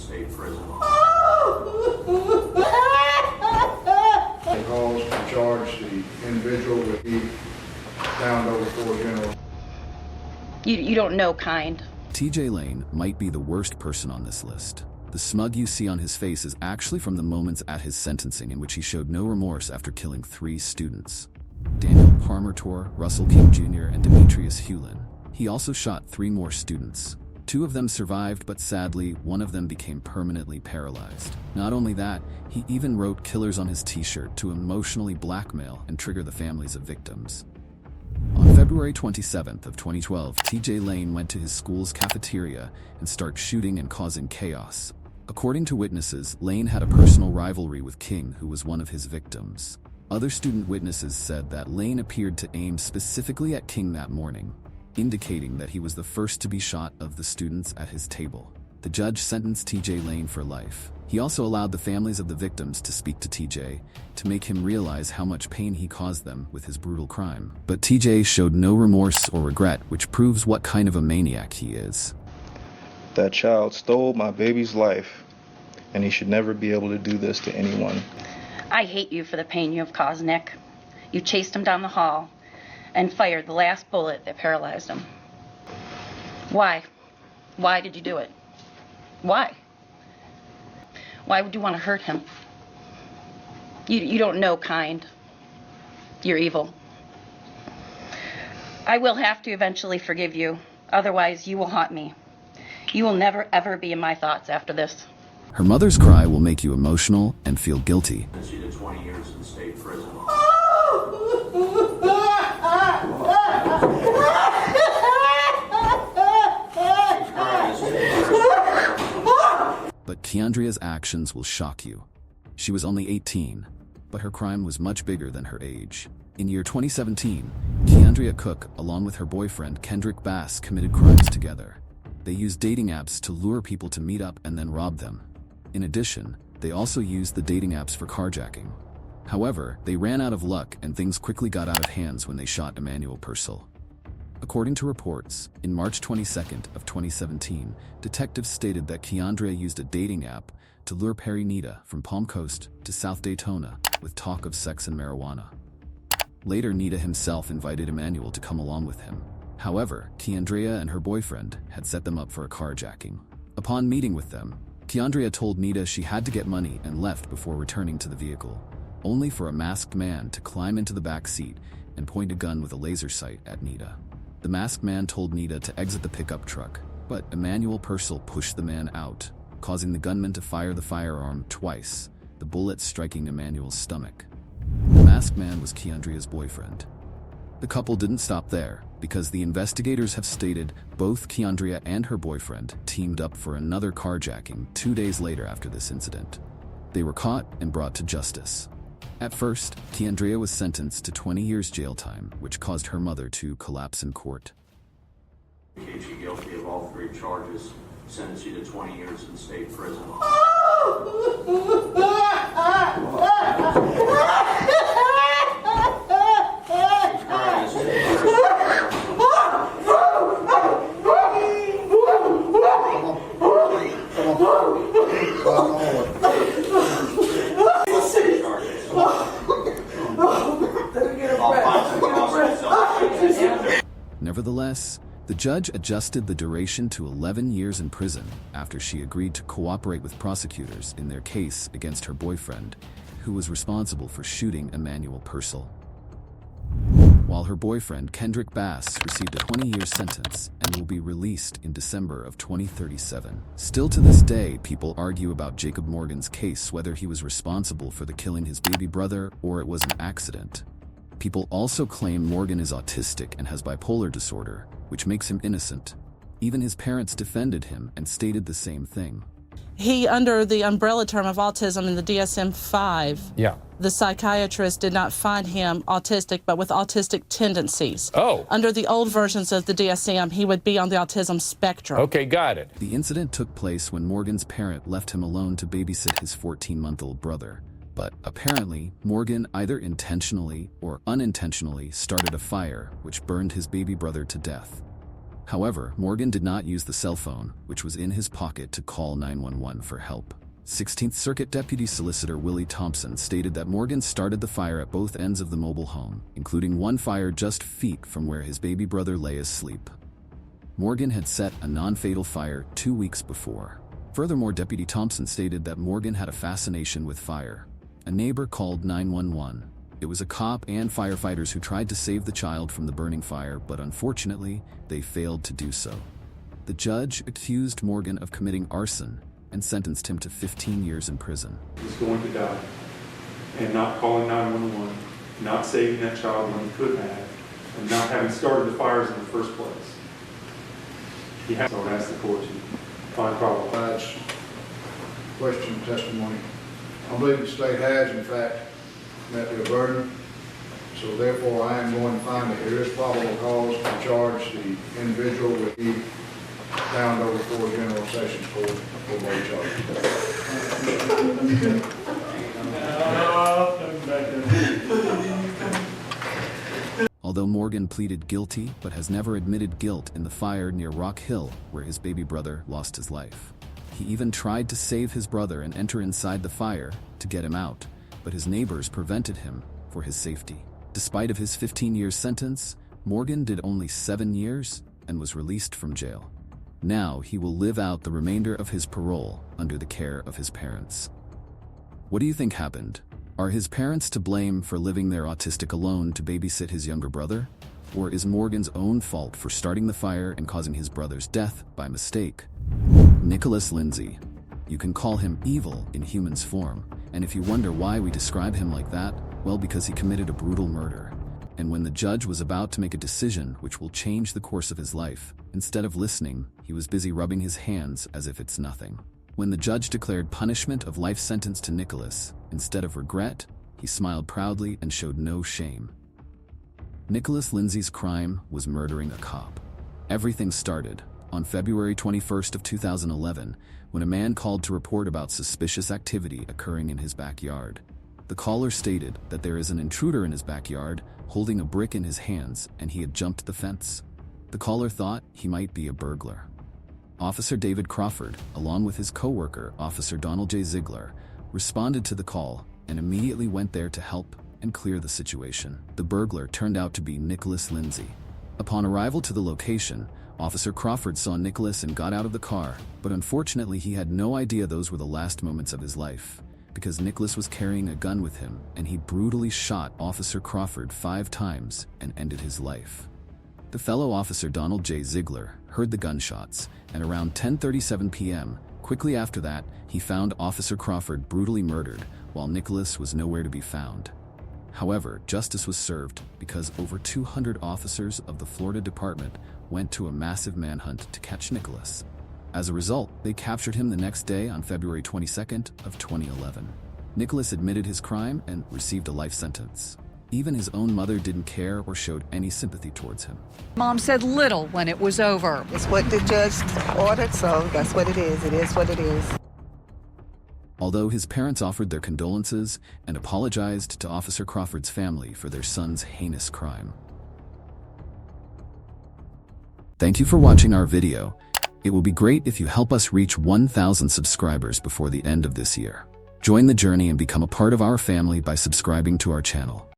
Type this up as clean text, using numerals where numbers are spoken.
state prison. The calls to charge the individual with the found over 4 general. You don't know kind. TJ Lane might be the worst person on this list. The smug you see on his face is actually from the moments at his sentencing in which he showed no remorse after killing 3 students. Daniel Parmertor, Russell King Jr., and Demetrius Hewlin. He also shot 3 more students. 2 of them survived, but sadly, one of them became permanently paralyzed. Not only that, he even wrote killers on his t-shirt to emotionally blackmail and trigger the families of victims. On February 27th of 2012, TJ Lane went to his school's cafeteria and started shooting and causing chaos. According to witnesses, Lane had a personal rivalry with King, who was one of his victims. Other student witnesses said that Lane appeared to aim specifically at King that morning, indicating that he was the first to be shot of the students at his table. The judge sentenced TJ Lane for life. He also allowed the families of the victims to speak to TJ to make him realize how much pain he caused them with his brutal crime. But TJ showed no remorse or regret, which proves what kind of a maniac he is. That child stole my baby's life, and he should never be able to do this to anyone. I hate you for the pain you have caused, Nick. You chased him down the hall and fired the last bullet that paralyzed him. Why? Why did you do it? Why? Why would you want to hurt him? You don't know kind. You're evil. I will have to eventually forgive you. Otherwise, you will haunt me. You will never, ever be in my thoughts after this. Her mother's cry will make you emotional and feel guilty. Sentence you to 20 years in state prison. But Kiandrea's actions will shock you. She was only 18, but her crime was much bigger than her age. In year 2017, Kiandrea Cook, along with her boyfriend Kendrick Bass, committed crimes together. They used dating apps to lure people to meet up and then rob them. In addition, they also used the dating apps for carjacking. However, they ran out of luck and things quickly got out of hands when they shot Emmanuel Purcell. According to reports, in March 22nd of 2017, detectives stated that Ky'Andrea used a dating app to lure Perry Nita from Palm Coast to South Daytona with talk of sex and marijuana. Later, Nita himself invited Emmanuel to come along with him. However, Ky'Andrea and her boyfriend had set them up for a carjacking. Upon meeting with them, Ky'Andrea told Nita she had to get money and left before returning to the vehicle, only for a masked man to climb into the back seat and point a gun with a laser sight at Nita. The masked man told Nita to exit the pickup truck, but Emmanuel Purcell pushed the man out, causing the gunman to fire the firearm twice, the bullet striking Emmanuel's stomach. The masked man was Ky'Andrea's boyfriend. The couple didn't stop there, because the investigators have stated both Ky'Andrea and her boyfriend teamed up for another carjacking 2 days later after this incident. They were caught and brought to justice. At first, Ky'Andrea was sentenced to 20 years jail time, which caused her mother to collapse in court. Indicate you guilty of all 3 charges. Sentence you to 20 years in state prison. Nevertheless, the judge adjusted the duration to 11 years in prison after she agreed to cooperate with prosecutors in their case against her boyfriend, who was responsible for shooting Emmanuel Purcell. While her boyfriend, Kendrick Bass, received a 20-year sentence and will be released in December of 2037. Still to this day, people argue about Jacob Morgan's case, whether he was responsible for the killing his baby brother or it was an accident. People also claim Morgan is autistic and has bipolar disorder, which makes him innocent. Even his parents defended him and stated the same thing. He, under the umbrella term of autism in the DSM-5, the psychiatrist did not find him autistic, but with autistic tendencies. Oh. Under the old versions of the DSM, he would be on the autism spectrum. Okay, got it. The incident took place when Morgan's parent left him alone to babysit his 14-month-old brother. But apparently, Morgan either intentionally or unintentionally started a fire which burned his baby brother to death. However, Morgan did not use the cell phone, which was in his pocket, to call 911 for help. 16th Circuit Deputy Solicitor Willie Thompson stated that Morgan started the fire at both ends of the mobile home, including one fire just feet from where his baby brother lay asleep. Morgan had set a non-fatal fire 2 weeks before. Furthermore, Deputy Thompson stated that Morgan had a fascination with fire. A neighbor called 911. It was a cop and firefighters who tried to save the child from the burning fire, but unfortunately, they failed to do so. The judge accused Morgan of committing arson and sentenced him to 15 years in prison. He's going to die, and not calling 911, not saving that child when he could have, and not having started the fires in the first place. He has to ask the court to find probable cause. Question testimony. I believe the state has, in fact, met their burden. So therefore, I am going to find that there is probable cause to charge the individual with the bound over for General Sessions Court for both charges. Although Morgan pleaded guilty but has never admitted guilt in the fire near Rock Hill, where his baby brother lost his life. He even tried to save his brother and enter inside the fire to get him out, but his neighbors prevented him for his safety. Despite of his 15-year sentence, Morgan did only 7 years and was released from jail. Now he will live out the remainder of his parole under the care of his parents. What do you think happened? Are his parents to blame for living their autistic alone to babysit his younger brother? Or is Morgan's own fault for starting the fire and causing his brother's death by mistake? Nicholas Lindsey. You can call him evil in human's form, and if you wonder why we describe him like that, well, because he committed a brutal murder. And when the judge was about to make a decision which will change the course of his life, instead of listening, he was busy rubbing his hands as if it's nothing. When the judge declared punishment of life sentence to Nicholas, instead of regret, he smiled proudly and showed no shame. Nicholas Lindsey's crime was murdering a cop. Everything started on February 21st of 2011, when a man called to report about suspicious activity occurring in his backyard. The caller stated that there is an intruder in his backyard holding a brick in his hands and he had jumped the fence. The caller thought he might be a burglar. Officer David Crawford, along with his co-worker, Officer Donald J. Ziegler, responded to the call and immediately went there to help and clear the situation. The burglar turned out to be Nicholas Lindsey. Upon arrival to the location, Officer Crawford saw Nicholas and got out of the car, but unfortunately he had no idea those were the last moments of his life, because Nicholas was carrying a gun with him and he brutally shot Officer Crawford 5 times and ended his life. The fellow officer Donald J. Ziegler heard the gunshots, and around 10:37 p.m., quickly after that, he found Officer Crawford brutally murdered while Nicholas was nowhere to be found. However, justice was served because over 200 officers of the Florida Department went to a massive manhunt to catch Nicholas. As a result, they captured him the next day on February 22nd of 2011. Nicholas admitted his crime and received a life sentence. Even his own mother didn't care or showed any sympathy towards him. Mom said little when it was over. It's what the judge ordered, so that's what it is. It is what it is. Although his parents offered their condolences and apologized to Officer Crawford's family for their son's heinous crime. Thank you for watching our video. It will be great if you help us reach 1,000 subscribers before the end of this year. Join the journey and become a part of our family by subscribing to our channel.